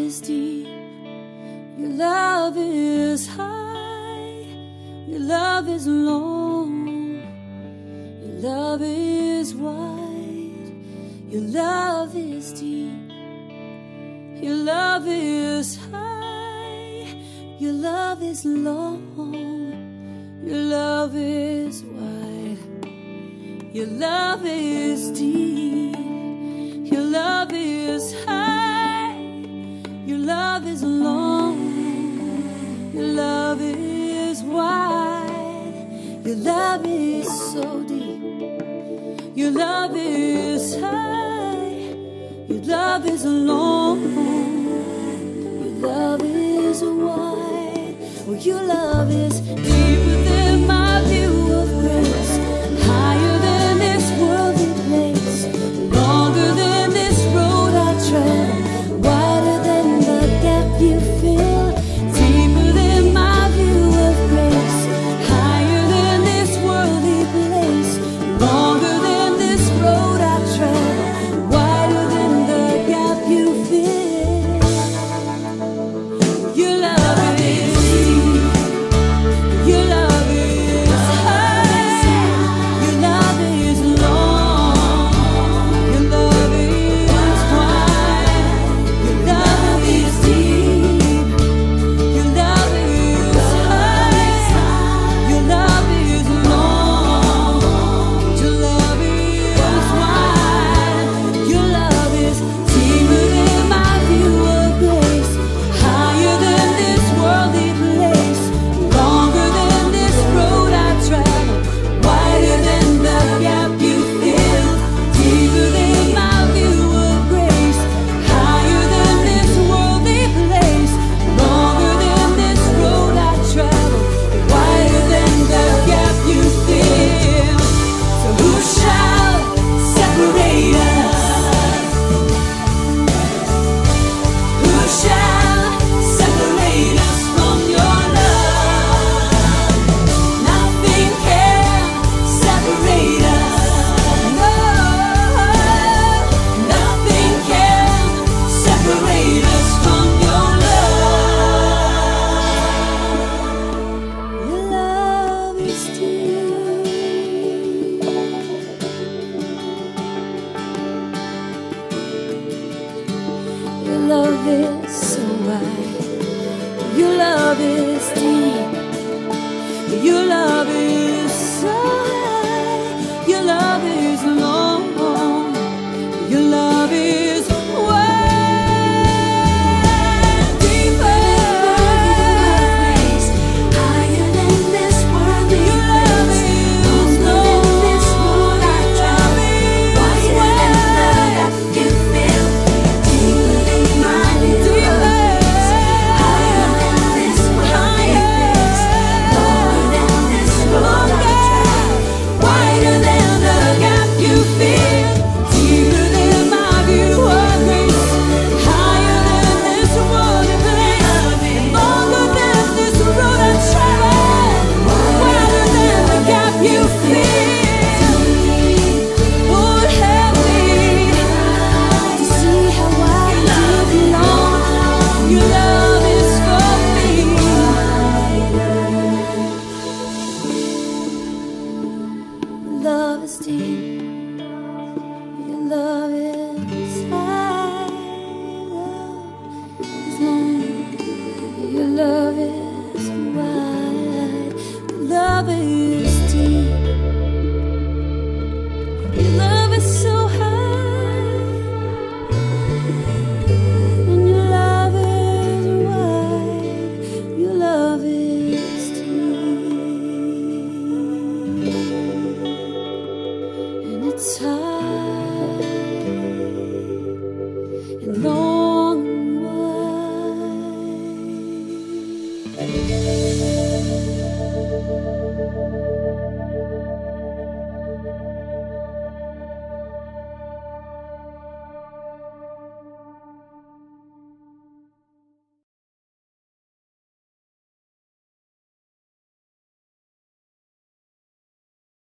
is deep, your love is high, your love is long, your love is wide, your love is deep, your love is high, your love is long, your love is wide, your love is deep, your love is high, your love is long, your love is wide, your love is so deep, your love is high, your love is long, your love is wide, well, your love is deeper than my view of grace, higher than this worldly place, longer than this road I tread, wider than the gap you fill, deeper than my view of grace, higher than this worldly place, longer than this road I tread, wider than the gap you fill. Your love is deep, your love is high, your love is long, your love is wide, your love is deep, your love is high, your love is long, your love is wide, your love is deeper than my view of grace, higher than this worldly place, longer than this road I travel, wider than the gap you fill, deeper than my view of grace, higher than this worldly place, longer than this road I travel, wider than the gap you fill. So who shall separate us? Who shall separate us from your love? Nothing can separate us. No, nothing can separate us from your love. Your love is deep. Your love is so wide, your love is deep, your love is so high, your love is long, your love is wide, deeper, higher than this worldly place, longer than this road I travel, wider than the gap you fill, deeper than my view of grace, higher than this worldly place, longer than this road I travel, wider than the gap you fill, deeper than my view of grace, higher than this worldly place, longer than this road I travel, wider than the gap you fill. Lord, help me to see how wide and deep and long your love is for me. Your love is deep, your love is high, your love is long, your love is wide, your love is deep, your love is so high, and your love is wide, your love is deep, and it's high and long.